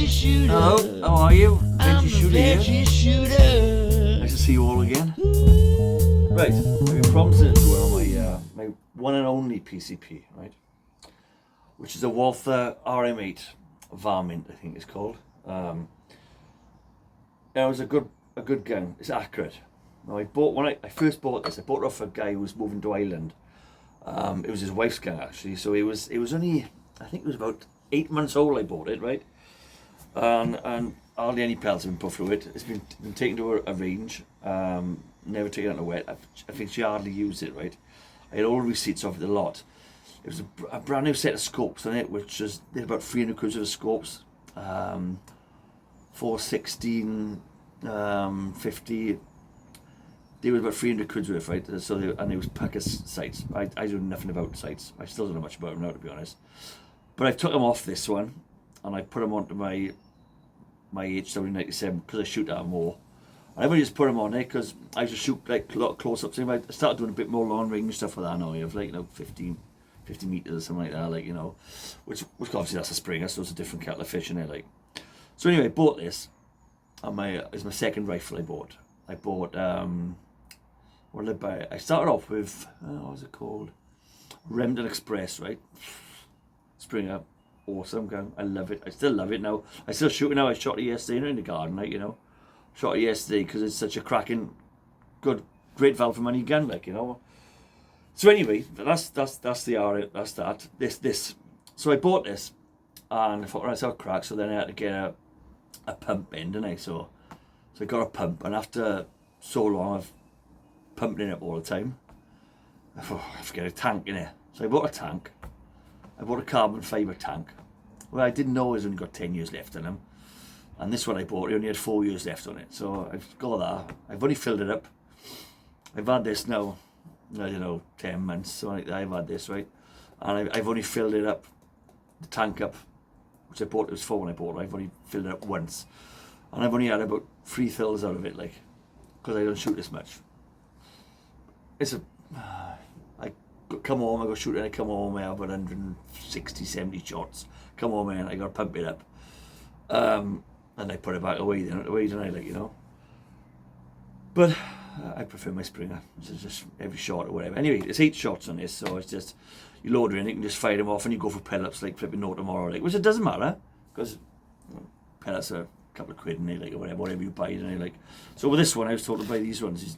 veggie shooter. Hello, how are you? I'm Veggie a shooter here. veggie shooter. Nice to see you all again. Right, I've been promising to do my one and only PCP, right? Which is a Walther RM8 varmint, I think it's called. It was a good gun. It's accurate. Now when I first bought this, I bought it off a guy who was moving to Ireland. It was his wife's gun actually, so it was only, I think it was about 8 months old I bought it, right? And hardly any pelts have been put through it. It's been taken to a range, never taken out to wet. I think she hardly used it, right? I had all the receipts of it a lot. It was a brand new set of scopes on it, which was, they had about 300 quid of the scopes, 416, 50. They were about 300 quid worth, right? So and it was pack of sights. I know nothing about sights. I still don't know much about them now, to be honest. But I took them off this one, and I put them onto my HW97 because I shoot at more. And I've only just put them on it because I just shoot like a lot of close-ups. I started doing a bit more long-range stuff with that now. You have like 50 meters or something like that, like which obviously that's a Springer, so it's a different kettle of fish in it, like. So anyway, I bought this, and it's my second rifle I bought. I bought what did I buy? I started off with what was it called? Remington Express, right? Springer, awesome gun. I love it. I still love it now. I still shoot it now. I shot it yesterday in the garden, like shot it yesterday because it's such a cracking, great value for money gun, like So anyway, that's that. This. So I bought this, and I thought, right, I'll crack. So then I had to get a pump in, didn't I? So I got a pump, and after so long of pumping it up all the time, I thought, I have to get a tank in it. So I bought a tank. I bought a carbon fibre tank. Well, I didn't know it's only got 10 years left in them. And this one I bought, it only had 4 years left on it. So I've got that. I've only filled it up. I've had this now, I don't know, 10 months. So I've had this, right? And I've only filled it up, the tank up, which I bought, it was 4 when I bought it. I've only filled it up once. And I've only had about 3 fills out of it, like, because I don't shoot this much. I come home, I go shoot it, I come home, I have about 160, 70 shots. Come home and I got to pump it up. And I put it back away, don't I, like, But I prefer my Springer, which is just every shot or whatever. Anyway, it's 8 shots on this, so it's just, you load it in, you can just fire them off and you go for pellets, like flipping no tomorrow, like, which it doesn't matter, because pellets are a couple of quid in it, like, or whatever you buy, and like. So with this one, I was told to buy these ones.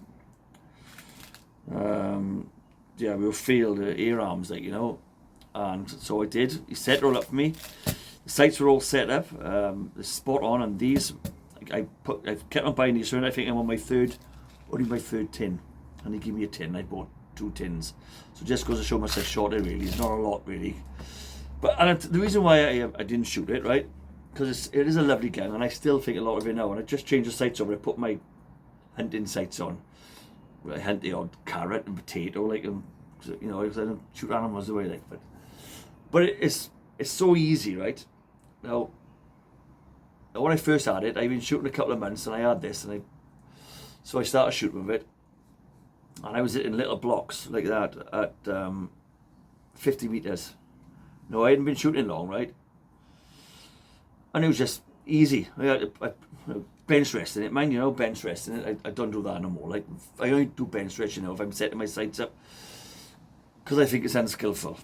Yeah, we were field ear arms, like, and so I did. He set it all up for me. The sights were all set up, the spot on, and these, I've kept on buying these, so I think I'm on only my third tin, and they give me a tin. I bought 2 tins, so it just goes to show myself short. It really, it's not a lot really, but the reason why I didn't shoot it, right, because it is a lovely gun, and I still think a lot of it now. And I just changed the sights over. I put my hunting sights on. I hunt the odd carrot and potato, like, because I don't shoot animals the way, like, but it's so easy, right? Now, when I first had it, I've been shooting a couple of months, and I had this, so I started shooting with it, and I was in little blocks like that at 50 meters. No, I hadn't been shooting long, right? And it was just easy. I bench resting it, mind, bench resting it. I don't do that no more. Like, I only do bench stretch, if I'm setting my sights up, because I think it's unskillful.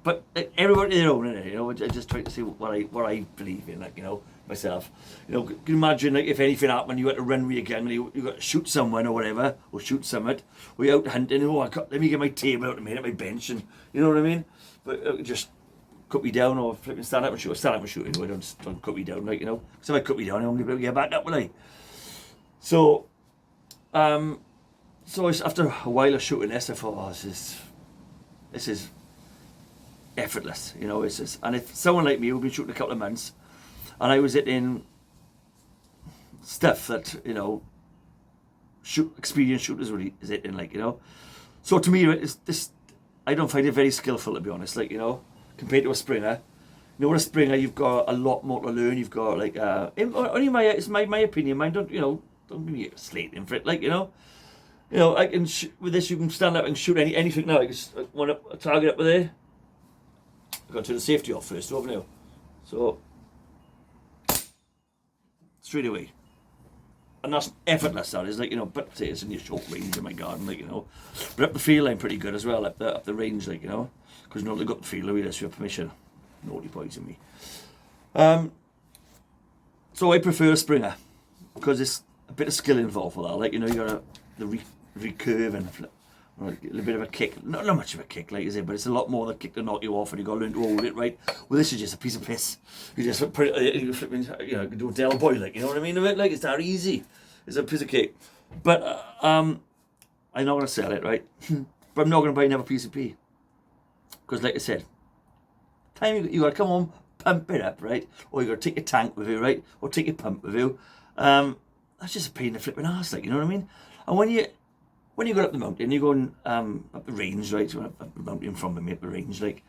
But everybody their own, innit? I just try to see what I believe in, like, myself. Can you imagine, like, if anything happened, you had to run with your gun, and you got to shoot someone or whatever, or shoot something. Or you're out hunting. Let me get my table out a minute, my bench, and you know what I mean. But just cut me down, or flipping stand up and shoot. Stand up and shoot. I don't cut me down, like, because if I cut me down, I won't be able to get back up, will I? So, after a while of shooting this, I thought, this is effortless, It's just, and if someone like me who'd been shooting a couple of months, and I was hitting stuff that experienced shooters really is hitting, like, So to me, I don't find it very skillful, to be honest, like, compared to a Springer. With a Springer, you've got a lot more to learn. You've got, like, only it's my opinion. Mine don't give me slating for it, like, I can with this, you can stand up and shoot anything now. I just want a target up there. I've got to turn the safety off first, haven't you? So straight away. And that's effortless, that is, like, you know, but it's in your short range in my garden, like, you know. But up the field I'm pretty good as well, up the range, like, you know. Because, you know, they've got the field away, that's your permission. Naughty boys in me. So I prefer a Springer, because there's a bit of skill involved for that, like, you know, you got the recurve and flip. A little bit of a kick, not much of a kick, like I say, but it's a lot more than a kick to knock you off, and you got to learn to hold it right. Well, this is just a piece of piss. You just put it, you flipping, you know, do a Del Boy, like, you know what I mean? Like, it's that easy. It's a piece of cake. But I'm not going to sell it, right? But I'm not going to buy another PCP, because, like I said, time you got to come home, pump it up, right? Or you got to take your tank with you, right? Or take your pump with you. That's just a pain in the flipping ass, like, you know what I mean? And when you go up the mountain, you're going up the range, right? So up the mountain from me, up the range, like,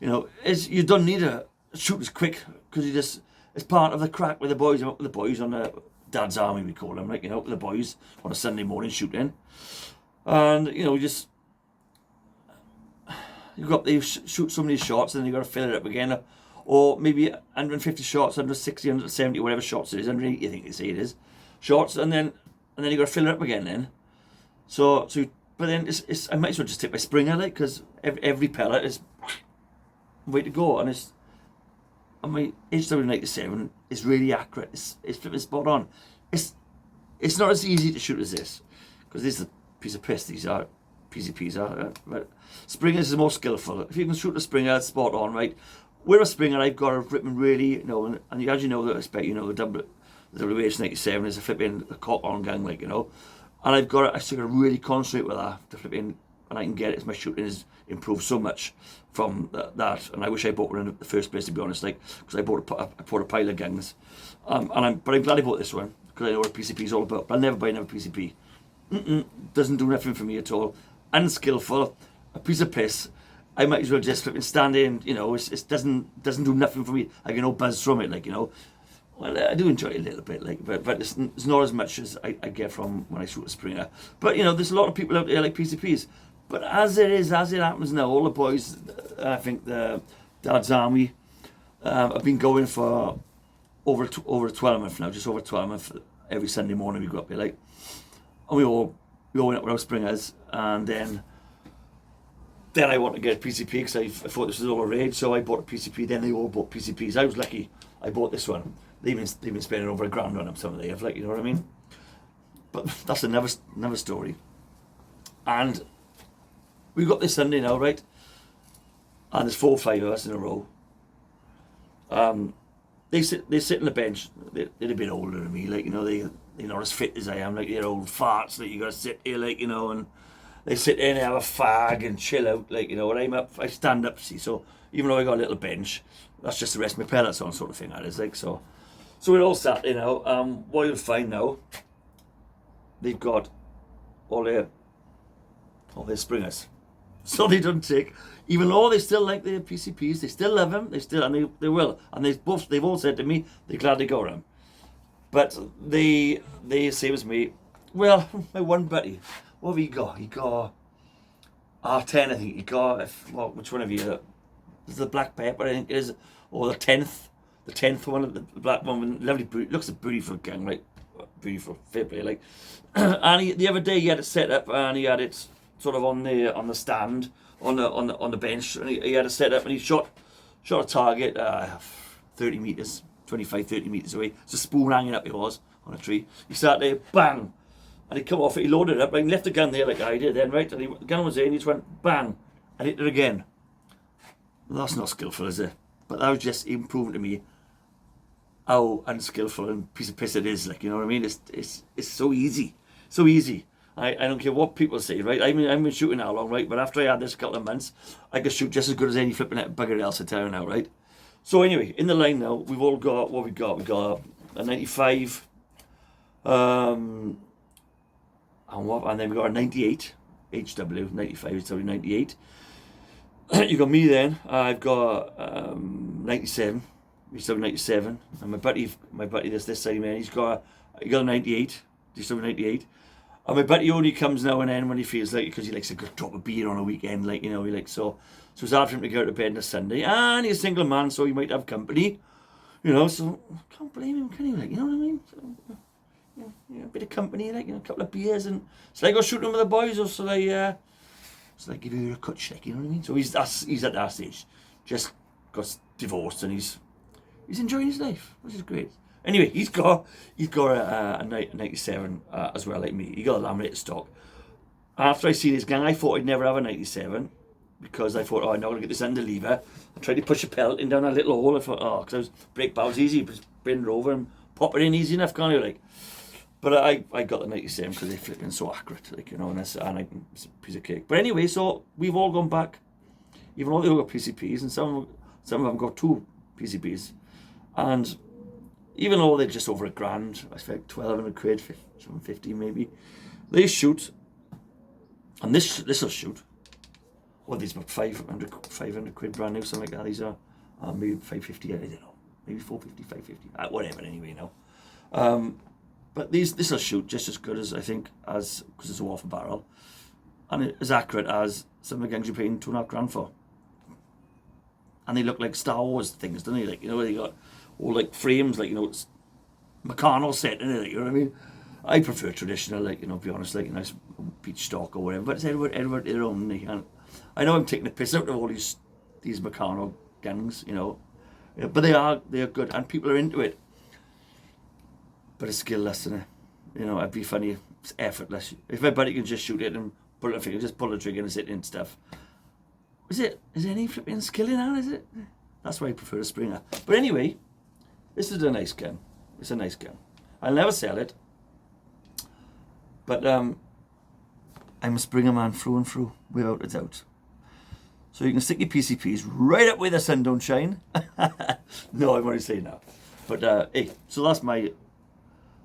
you know, you don't need to shoot as quick, because you just, it's part of the crack with the boys. I'm up with the boys on the Dad's Army, we call them, like, you know, up with the boys on a Sunday morning shooting. And, you know, you go up there, you shoot so many shots, and then you got to fill it up again. Or maybe 150 shots, 160, 170, whatever shots it is, 180, I think they say it is, shots, and then you got to fill it up again then. So, but then I might as well just take my Springer, like, because every pellet is way to go, and my HW97 is really accurate. It's flipping spot on. It's not as easy to shoot as this, because this is a piece of piss. These are PCPs are, but Springers is more skillful. If you can shoot a Springer, it's spot on, right? With a Springer, I've got a flipping really, you know, and as you know, I expect, you know, the WH97 is a flipping cock on gun, like, you know. And I've got to really concentrate with that to flip in, and I can get it as my shooting has improved so much from that. And I wish I bought one in the first place, to be honest, like, because I bought a pile of guns. But I'm glad I bought this one, because I know what a PCP is all about. But I'll never buy another PCP. Doesn't do nothing for me at all. Unskillful, a piece of piss. I might as well just flip and stand in, you know. It doesn't do nothing for me. I get no buzz from it, like, you know. Well, I do enjoy it a little bit, like, but it's not as much as I get from when I shoot a Springer. But, you know, there's a lot of people out there like PCPs. But as it happens now, all the boys, I think the Dad's Army, have been going for over a 12-month now, just over 12 months. Every Sunday morning we go up here, like, and we all went up with our Springers, and then I wanted to get a PCP, because I thought this was all a rage, so I bought a PCP. Then they all bought PCPs. I was lucky. I bought this one. They've been spending over $1,000 on them, some of them, like, you know what I mean? But that's another story. And we've got this Sunday now, right? And there's 4 or 5 of us in a row. They sit on the bench. They're a bit older than me, like, you know, they're not as fit as I am, like, they're old farts that you got to sit here, like, you know, and they sit there and have a fag and chill out, like, you know. When I'm up, I stand up, see, so even though I got a little bench, that's just the rest of my pellets on, sort of thing, that is, like, so we're all sat, you know. What you'll find now, they've got all their Springers, so they don't take, even though they still like their PCPs, they still love them, and they will, and they've all said to me they're glad they got them. But they same as me. Well, my one buddy, what have he got? He got R10, I think he got. Which one have you? Is the black pepper, I think it is, or the 10th one, the black one with lovely looks a beautiful gun, right? Beautiful, fair play, like. And the other day he had it set up, and he had it sort of on the stand on the bench, and he had it set up, and he shot a target 30 meters, 25-30 meters away. It's a spoon hanging up, it was, on a tree. He sat there, bang, and he come off it. He loaded it up, and he left the gun there like I did then, right? And the gun was there, and he just went bang, and hit it again. Well, that's not skillful, is it? But that was just improving to me how unskillful and piece of piss it is, like, you know what I mean? It's so easy, so easy. I don't care what people say, right? I've been shooting how long, right? But after I had this couple of months, I could shoot just as good as any flipping bugger else in town now, right? So anyway, in the line now, we've all got what we got. We got a 95, and then we got a 98 HW, 95 HW 98. You got me then. I've got 97, HW 97, and my buddy this side man, he got a 98, HW 98. And my buddy only comes now and then when he feels like it, because he likes a good drop of beer on a weekend, like, you know, so it's hard for him to go out to bed on a Sunday, and he's a single man, so he might have company. You know, so I can't blame him, can you? Like, you know what I mean? So, a bit of company, like, you know, a couple of beers, and so I go shooting with the boys, or so I give you a cut check, you know what I mean? So he's at that stage, just got divorced, and he's enjoying his life, which is great. Anyway, he's got a 97 as well, like me. He got a laminated stock. After I seen his gang, I thought I'd never have a 97 because I thought, oh, I'm not going to get this under lever. I tried to push a pellet in down a little hole. I thought, oh, because brake bar's easy, just bend it over and pop it in easy enough, can't you? Like, but I got the 97 because they're flipping so accurate, like, you know, and it's a piece of cake. But anyway, so we've all gone back, even though they've got PCPs, and some of them got 2 PCPs, and even though they're just over £1,000, I expect 1,200 quid, 750 maybe, they shoot. And this will shoot. Well, these are 500 quid brand new, something like that. These are maybe 550, I don't know. Maybe 450, 550, whatever anyway, you know. But this will shoot just as good as, I think, because it's a Walther barrel. And as accurate as some of the guns you're paying £2,500 for. And they look like Star Wars things, don't they? Like, you know, they got all like frames, like, you know, it's Meccano set in it, you know what I mean? I prefer traditional, like, you know, to be honest, like, a nice peach stock or whatever, but it's everyone their own. And I know I'm taking the piss out of all these Meccano guns, you know, but they are good, and people are into it. But it's skillless, isn't it? You know, it'd be funny, it's effortless. If my buddy can just shoot it and pull the trigger and sit in stuff. Is there any flipping skill in that, is it? That's why I prefer a Springer. But anyway, this is a nice gun. It's a nice gun. I'll never sell it. But I'm a Springer man through and through, without a doubt. So you can stick your PCPs right up where the sun don't shine. No, I'm only saying that. But hey, so that's my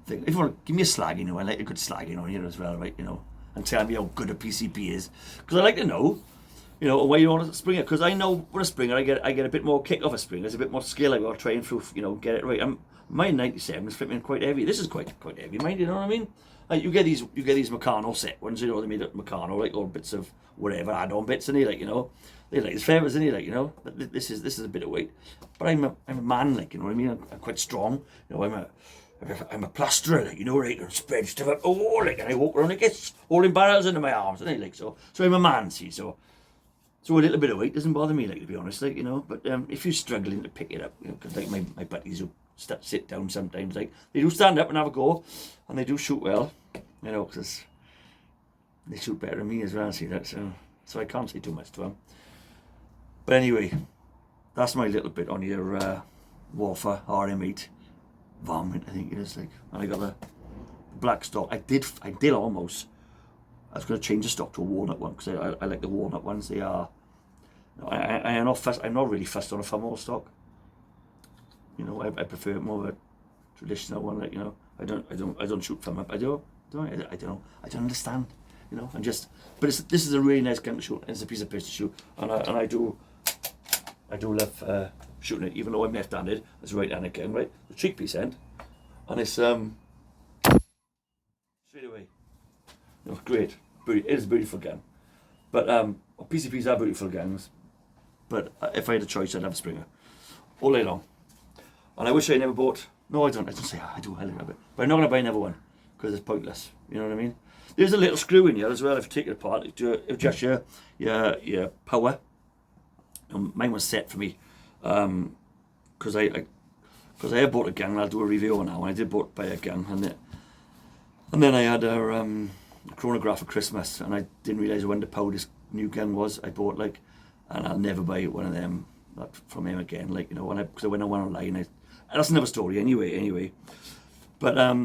thing. If you want to give me a slag, you know, I like a good slagging on here as well, right? You know, and tell me how good a PCP is, because I like to know, you know, where you want a Springer. Because I know with a Springer, I get a bit more kick off a Springer. There's a bit more skill. I got to try and through, you know, get it right. My 97 is flipping quite heavy. This is quite heavy, mind, you know what I mean? Like, you get these Meccano set ones, you know, they made up Meccano, like, all bits of whatever, add-on bits, and like, you know, they like his feathers, and like, you know, this is a bit of weight, but I'm a man, like, you know what I mean? I'm quite strong, you know, I'm a plasterer, like, you know, right, and spread stuff up, like, and I walk around like this, holding barrels under my arms, and like, so I'm a man, see, so a little bit of weight doesn't bother me, like, to be honest, like, you know, but if you're struggling to pick it up, you know, because like my buddies who sit down sometimes, like, they do stand up and have a go, and they do shoot well, you know, because they shoot better than me as well, see that, so I can't say too much to them. But anyway, that's my little bit on your Walther RM8 varmint, I think it is, like, and I got the black stock. I did almost. I was going to change the stock to a walnut one, because I like the walnut ones. They are. I am not fussed. I'm not really fussed on a fumble stock. You know, I prefer more of a traditional one. Like, you know, I don't shoot from up. I don't know. I don't understand. You know, but this is a really nice gun to shoot. It's a piece of piss to shoot, and I do love shooting it, even though I'm left-handed. It's right-handed gun, right? The cheek piece end, and it's straight away. You know, great. It is a beautiful gun, but PCPs are beautiful guns. But if I had a choice, I'd have a Springer all day long. And I wish I never bought. No, I don't. I don't say I do. I love it, but I'm not going to buy another one because it's pointless. You know what I mean? There's a little screw in here as well. If you take it apart, it adjusts your power. Mine was set for me because I had bought a gun, and I'll do a review on that one. I did buy a gun, and then I had a chronograph for Christmas, and I didn't realise how underpowered this new gun was. I bought, like, and I'll never buy one of them from him again, like, you know, because I went online. That's another story anyway. But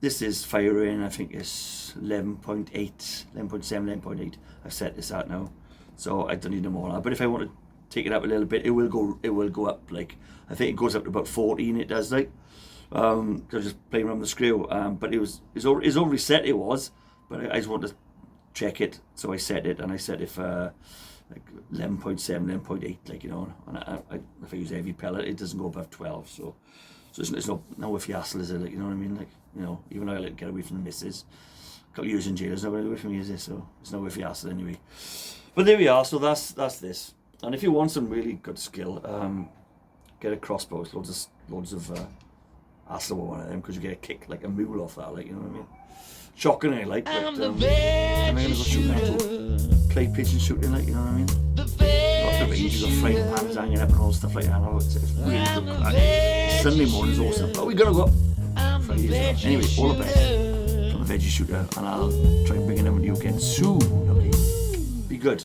this is firing, I think it's 11.8, 11.7, 11.8. I've set this out now, so I don't need them all. But if I want to take it up a little bit, it will go up. Like, I think it goes up to about 14. It does, like. I was just playing around with the screw. But it's already set. It was, but I just wanted to check it, so I set it, and I set it for like 11.7, 11.8, like, you know. And if I use a heavy pellet, it doesn't go above 12. So it's no worth the hassle, is it? Like, you know what I mean? Like, you know, even though I like to get away from the missus, a couple of years in jail is not really away from me, is it? So it's no worth the hassle anyway. But there we are. So that's this. And if you want some really good skill, get a crossbow. It's loads of hassle with one of them because you get a kick like a mule off that, like, you know what I mean? Shocking, I like, but I'm gonna go shooting out clay pigeon shooting, like, you know what I mean? Got the range, you got frying pans hanging up and all stuff like that. It's really good crack. Sunday morning's awesome, but we gotta go Friday. Anyway, all the best from the Veggie Shooter, and I'll try and bring it in with you again soon, okay?